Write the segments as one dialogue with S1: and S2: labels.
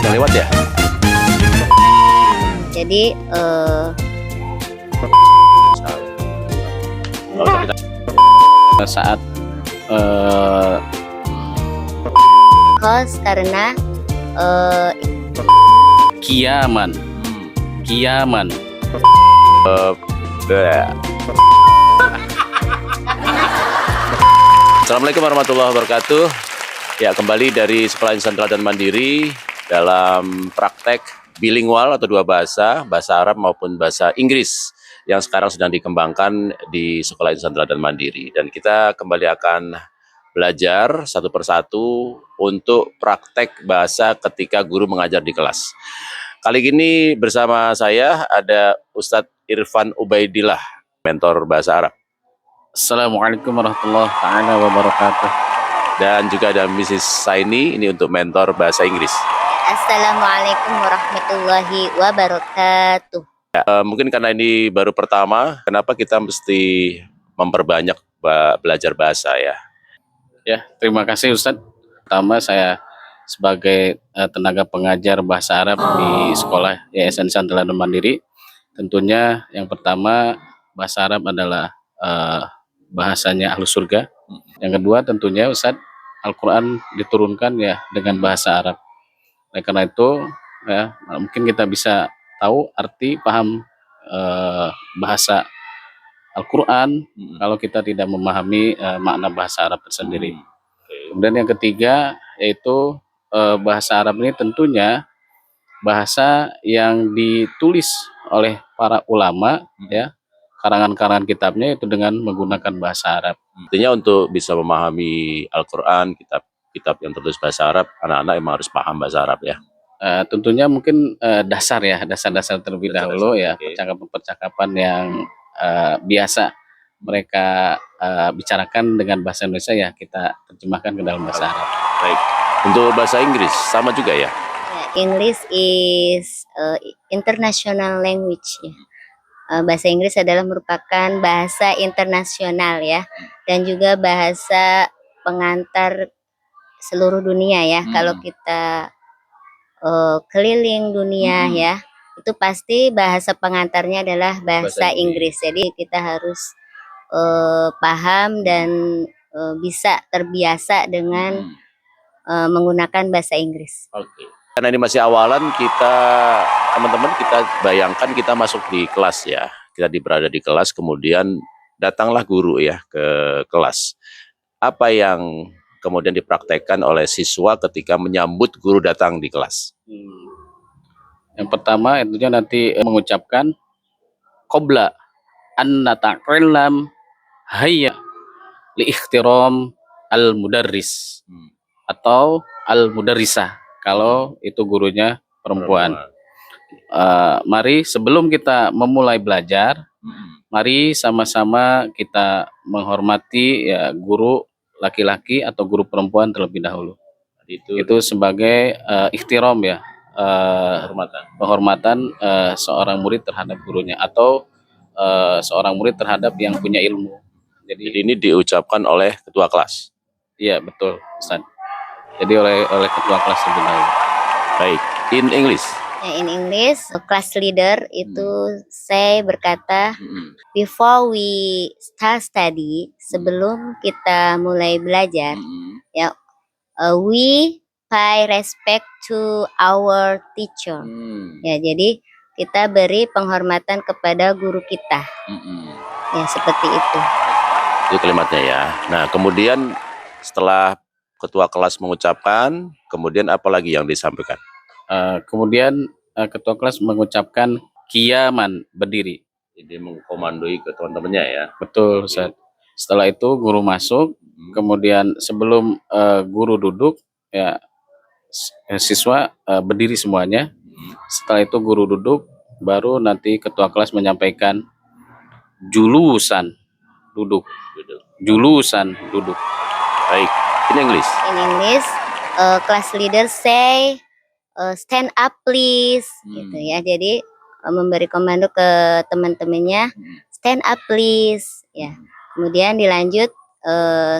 S1: yang lewat ya.
S2: Jadi
S1: Saat
S2: cause karena
S1: kiaman, kiaman. Assalamualaikum warahmatullahi wabarakatuh. Ya, kembali dari Sekolah Insan Teladan Mandiri dalam praktek bilingual atau dua bahasa, bahasa Arab maupun bahasa Inggris yang sekarang sedang dikembangkan di Sekolah Insan Teladan Mandiri. Dan kita kembali akan belajar satu persatu untuk praktek bahasa ketika guru mengajar di kelas. Kali ini bersama saya ada Ustadz Irfan Ubaidillah, mentor bahasa Arab. Assalamualaikum warahmatullahi wabarakatuh. Dan juga ada Mrs. Saini, ini untuk mentor bahasa Inggris.
S2: Assalamualaikum warahmatullahi wabarakatuh.
S1: Mungkin karena ini baru pertama, kenapa kita mesti memperbanyak belajar bahasa ya? Ya, terima kasih Ustadz. Pertama saya sebagai tenaga pengajar bahasa Arab di Sekolah Yayasan Insan Teladan Mandiri, tentunya yang pertama bahasa Arab adalah bahasanya Ahlus Surga. Yang kedua tentunya Ustadz, Al-Quran diturunkan ya dengan bahasa Arab. Oleh karena itu ya, mungkin kita bisa tahu arti paham bahasa Al-Quran kalau kita tidak memahami makna bahasa Arab tersendiri. Kemudian yang ketiga yaitu bahasa Arab ini tentunya bahasa yang ditulis oleh para ulama ya, karangan-karangan kitabnya itu dengan menggunakan bahasa Arab. Intinya untuk bisa memahami Al-Quran, kitab yang tertulis bahasa Arab, anak-anak emang harus paham bahasa Arab ya. Tentunya mungkin dasar-dasar terlebih dahulu ya, percakapan-percakapan yang biasa mereka bicarakan dengan bahasa Indonesia ya kita terjemahkan ke dalam bahasa Arab. Baik. Untuk bahasa Inggris sama juga ya?
S2: English is international language ya. Bahasa Inggris adalah merupakan bahasa internasional ya, dan juga bahasa pengantar seluruh dunia ya. Kalau kita keliling dunia ya, itu pasti bahasa pengantarnya adalah bahasa Inggris. Jadi kita harus paham dan bisa terbiasa dengan menggunakan bahasa Inggris.
S1: Oke. Karena ini masih awalan, teman-teman kita bayangkan kita masuk di kelas ya. Kita berada di kelas, kemudian datanglah guru ya ke kelas. Apa yang kemudian dipraktekkan oleh siswa ketika menyambut guru datang di kelas? Yang pertama tentunya nanti mengucapkan qabla an nata'allam hayya li ikhtiram al mudarris atau al mudarrisah kalau itu gurunya perempuan. Mari sebelum kita memulai belajar, mari sama-sama kita menghormati ya guru laki-laki atau guru perempuan terlebih dahulu. Itu sebagai ikhtiram ya, penghormatan seorang murid terhadap gurunya atau seorang murid terhadap yang punya ilmu. Jadi ini diucapkan oleh ketua kelas. Iya betul, Ustaz. Jadi oleh ketua kelas terlebih dahulu. Baik, in English.
S2: Ya, in English, class leader itu saya berkata, before we start study, sebelum kita mulai belajar, ya, we pay respect to our teacher. Ya, jadi kita beri penghormatan kepada guru kita. Ya, seperti itu.
S1: Itu kalimatnya ya. Nah, kemudian setelah ketua kelas mengucapkan, kemudian apa lagi yang disampaikan? Kemudian ketua kelas mengucapkan kiaman, berdiri. Jadi mengkomandoi ke teman-temannya ya. Betul, Ustaz. Setelah itu guru masuk, kemudian sebelum guru duduk, ya siswa berdiri semuanya. Setelah itu guru duduk, baru nanti ketua kelas menyampaikan julusan duduk. Julusan duduk. Baik. In English.
S2: In English, class leader say stand up please, gitu ya. Jadi memberi komando ke teman-temannya, stand up please, ya. Kemudian dilanjut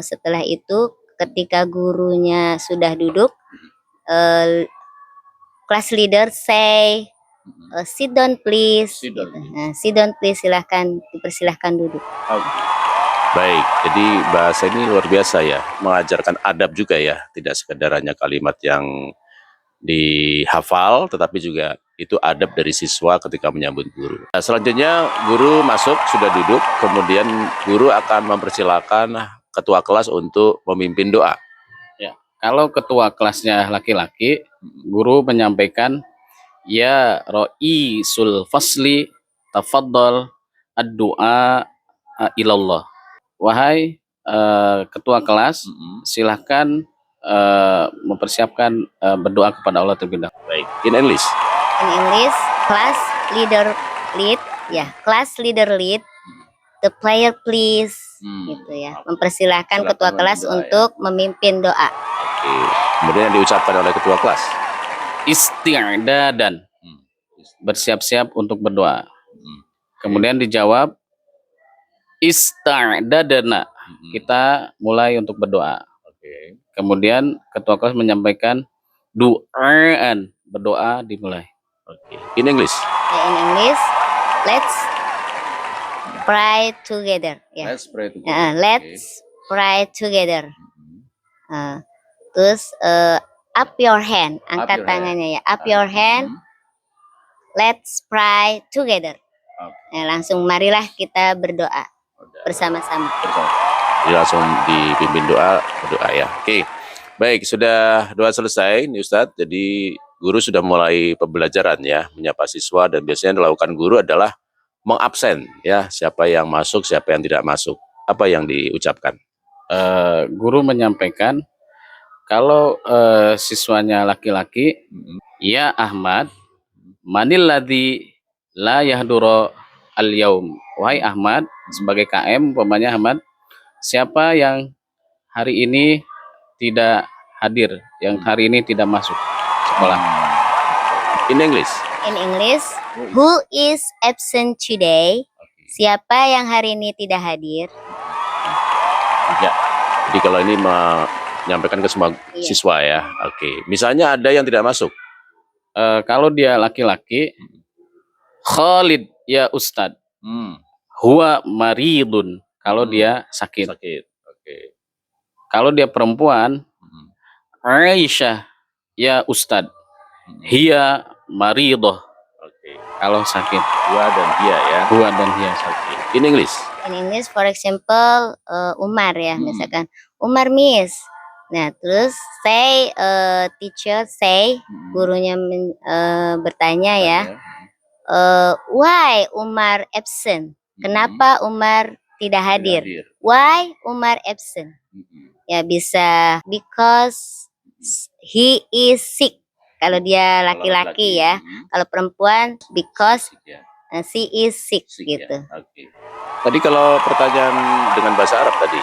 S2: setelah itu ketika gurunya sudah duduk, class leader say sit down please.
S1: Sit down,
S2: Gitu. Nah, sit down please, silahkan dipersilahkan duduk.
S1: Baik, jadi bahasa ini luar biasa ya, mengajarkan adab juga ya, tidak sekedar hanya kalimat yang dihafal, tetapi juga itu adab dari siswa ketika menyambut guru. Nah, selanjutnya guru masuk, sudah duduk, kemudian guru akan mempersilakan ketua kelas untuk memimpin doa.
S3: Ya, kalau ketua kelasnya laki-laki, guru menyampaikan, ya Ra'isul Fasli tafaddal ad-du'a ilallah. Wahai ketua kelas, silahkan mempersiapkan berdoa kepada Allah terlebih dahulu.
S1: Baik, in English.
S2: In English, class leader lead, ya, class leader lead, the player please, gitu ya. Mempersilahkan
S1: Silakan
S2: ketua kelas
S1: berdoa, ya.
S2: untuk memimpin doa.
S1: Oke. Kemudian yang diucapkan oleh ketua kelas.
S3: Isti'dadan, bersiap-siap untuk berdoa. Kemudian dijawab, ista'dadana, kita mulai untuk berdoa.
S1: Oke.
S3: Kemudian ketua kelas menyampaikan, du'aan, berdoa dimulai.
S1: Oke. In English.
S2: Ya, in English, let's pray together. Ya.
S1: Let's pray together.
S2: Let's pray together. Terus up your hand, angkat
S1: your
S2: tangannya ya. Up your hand. Let's pray together.
S1: Oke.
S2: Langsung marilah kita berdoa bersama-sama.
S1: Jadi langsung dipimpin doa, berdoa ya. Oke. Baik, sudah doa selesai nih Ustadz. Jadi guru sudah mulai pembelajaran ya, menyapa siswa, dan biasanya yang dilakukan guru adalah mengabsen ya, siapa yang masuk, siapa yang tidak masuk. Apa yang diucapkan?
S3: Guru menyampaikan, kalau siswanya laki-laki, ya Ahmad, manilladzi la yahduro al-yaum. Wahai Ahmad, sebagai KM, umpamanya Ahmad, siapa yang hari ini tidak hadir, yang hari ini tidak masuk sekolah?
S1: In English.
S2: In English, who is absent today? Siapa yang hari ini tidak hadir?
S1: Ya. Jadi kalau ini menyampaikan ke semua siswa ya. Oke. Misalnya ada yang tidak masuk.
S3: Kalau dia laki-laki, Khalid ya Ustadz, huwa maridun, kalau dia sakit.
S1: Oke.
S3: Kalau dia perempuan, Aisyah ya Ustadz, hiya maridoh,
S1: Oke.
S3: kalau sakit.
S1: Gua dan dia ya.
S3: Huwa dan hiya sakit.
S1: In English.
S2: In English, for example, Umar ya, misalkan Umar miss. Nah, terus say teacher say, gurunya bertanya ya, why Umar absent? Kenapa Umar tidak hadir? Why Umar absent? Ya bisa because he is sick. Kalau dia laki-laki ya. Kalau perempuan because she is sick gitu.
S1: Ya. Oke. Tadi kalau pertanyaan dengan bahasa Arab tadi,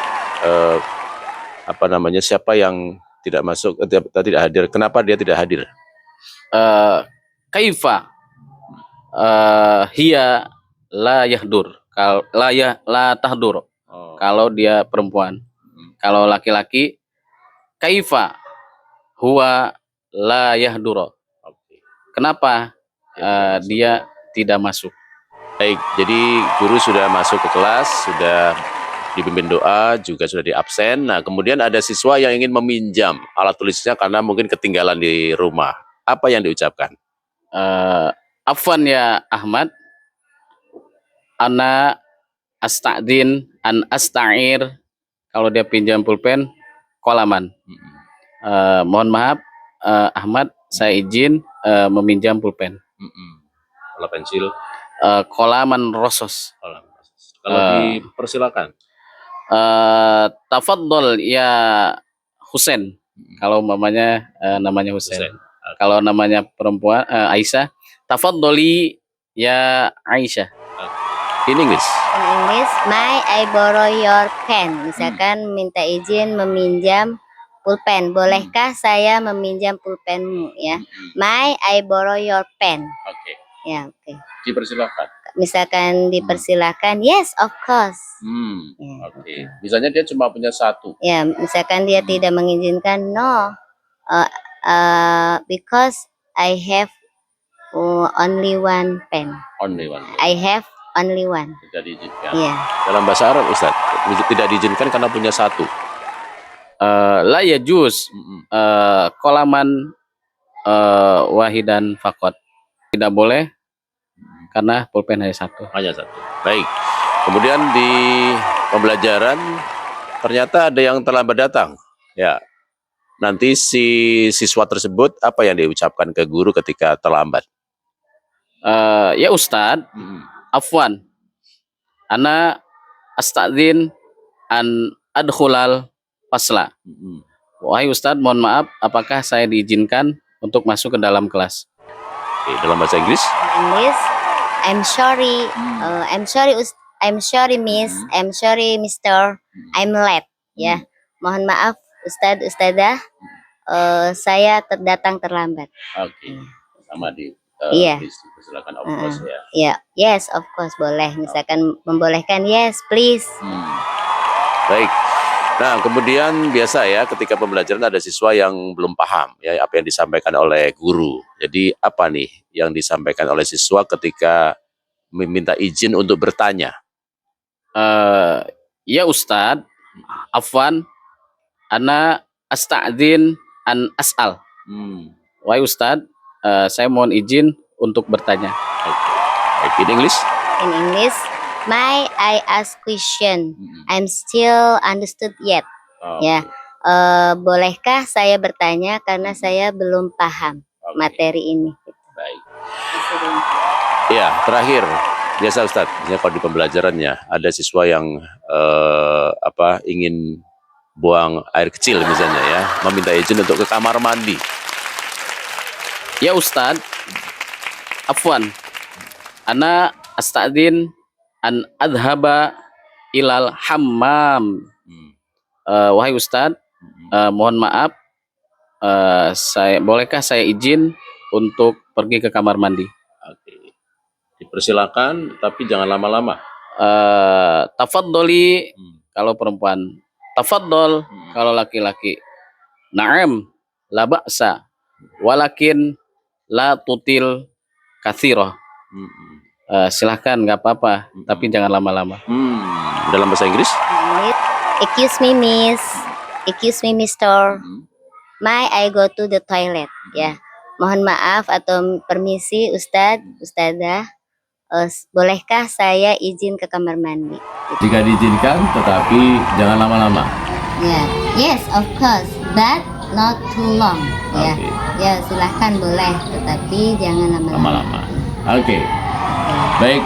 S1: apa namanya, siapa yang tidak masuk, tidak hadir? Kenapa dia tidak hadir?
S3: Kaifa hiya la yahdur, la tahdur. Kalau dia perempuan. Kalau laki-laki, kaifa huwa la yahduro. Kenapa dia tidak masuk?
S1: Baik, jadi guru sudah masuk ke kelas, sudah dipimpin doa, juga sudah diabsen. Nah, kemudian ada siswa yang ingin meminjam alat tulisnya karena mungkin ketinggalan di rumah. Apa yang diucapkan?
S3: Afwan ya Ahmad, ana asta'din an asta'ir. Kalau dia pinjam pulpen, kolaman. Mohon maaf Ahmad, saya izin meminjam pulpen.
S1: Kalau pensil?
S3: Kolaman rosos.
S1: Kalau dipersilakan?
S3: Tafaddol ya Husain. Kalau mamanya namanya Husain. Kalau namanya perempuan Aisyah, tafaddoli ya Aisyah.
S1: In English.
S2: In English, may I borrow your pen? Misalkan minta izin meminjam pulpen. Bolehkah saya meminjam pulpenmu ya? May I borrow your pen?
S1: Oke.
S2: Ya, oke.
S1: Dipersilakan.
S2: Misalkan dipersilakan, yes of course. Ya.
S1: Oke. Misalnya dia cuma punya satu.
S2: Ya, misalkan dia tidak mengizinkan, no, because I have only one pen.
S1: Only one.
S2: I have only one.
S1: Tidak diizinkan.
S2: Yeah.
S1: Dalam bahasa Arab, Ustaz, tidak diizinkan karena punya satu.
S3: La yajuz kolaman wahidan fakot. Tidak boleh karena pulpen hanya satu.
S1: Hanya satu. Baik. Kemudian di pembelajaran ternyata ada yang terlambat datang. Ya. Nanti si siswa tersebut apa yang diucapkan ke guru ketika terlambat?
S3: Ya Ustadz, afwan, ana astadzin an adkhulal fasla. Wahai Ustadz, mohon maaf, apakah saya diizinkan untuk masuk ke dalam kelas?
S1: Oke, dalam bahasa Inggris?
S2: English. I'm sorry. I'm sorry, Miss. I'm sorry, Mister. I'm late. Ya, mohon maaf, Ustadz, Ustadzah. Saya datang terlambat.
S1: Oke, sama di
S2: Iya.
S1: silakan of course ya.
S2: Ya, yes, of course, boleh. Misalkan membolehkan, yes, please.
S1: Baik. Nah, kemudian biasa ya ketika pembelajaran ada siswa yang belum paham ya apa yang disampaikan oleh guru. Jadi apa nih yang disampaikan oleh siswa ketika meminta izin untuk bertanya?
S3: Ya Ustadz, afwan, ana astadzin an as'al. Wahai Ustadz, saya mohon izin untuk bertanya.
S1: Okay. In English?
S2: In English, may I ask question? I'm still understood yet. Ya, bolehkah saya bertanya karena saya belum paham materi ini?
S1: Baik. Ya, terakhir biasa Ustadz, misalnya kalau di pembelajarannya ada siswa yang ingin buang air kecil misalnya ya, meminta izin untuk ke kamar mandi.
S3: Ya Ustadz, afwan, ana astadzin an adhaba ilal hammam. Wahai Ustadz, mohon maaf, bolehkah saya izin untuk pergi ke kamar mandi?
S1: Oke. Dipersilakan, tapi jangan lama-lama.
S3: Tafaddoli kalau perempuan, tafaddol kalau laki-laki. Na'am, la ba'sa, walakin la tutil kathiro. Silahkan, nggak apa-apa, tapi jangan lama-lama.
S1: Dalam bahasa Inggris?
S2: Excuse me, Miss. Excuse me, Mister. May I go to the toilet? Ya, mohon maaf atau permisi, Ustadz, Ustadzah. Bolehkah saya izin ke kamar mandi?
S1: Jika diizinkan, tetapi jangan lama-lama.
S2: Ya, yes, of course, but not too long. Ya, ya silahkan boleh, tetapi jangan lama-lama.
S1: Oke. Baik,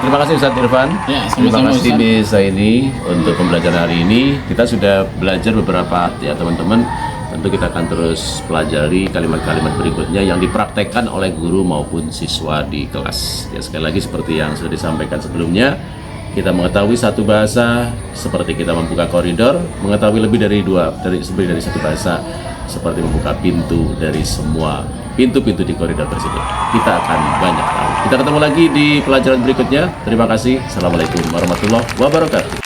S1: terima kasih Ustadz Irfan.
S3: Ya,
S1: terima
S3: sama-sama,
S1: kasih
S3: Ustadz.
S1: Desa ini untuk pembelajaran hari ini. Kita sudah belajar beberapa ya teman-teman. Tentu kita akan terus pelajari kalimat-kalimat berikutnya yang dipraktekkan oleh guru maupun siswa di kelas. Ya, sekali lagi seperti yang sudah disampaikan sebelumnya, kita mengetahui satu bahasa seperti kita membuka koridor, mengetahui lebih dari satu bahasa seperti membuka pintu dari semua pintu-pintu di koridor tersebut. Kita akan banyak tahu. Kita ketemu lagi di pelajaran berikutnya. Terima kasih. Assalamualaikum warahmatullahi wabarakatuh.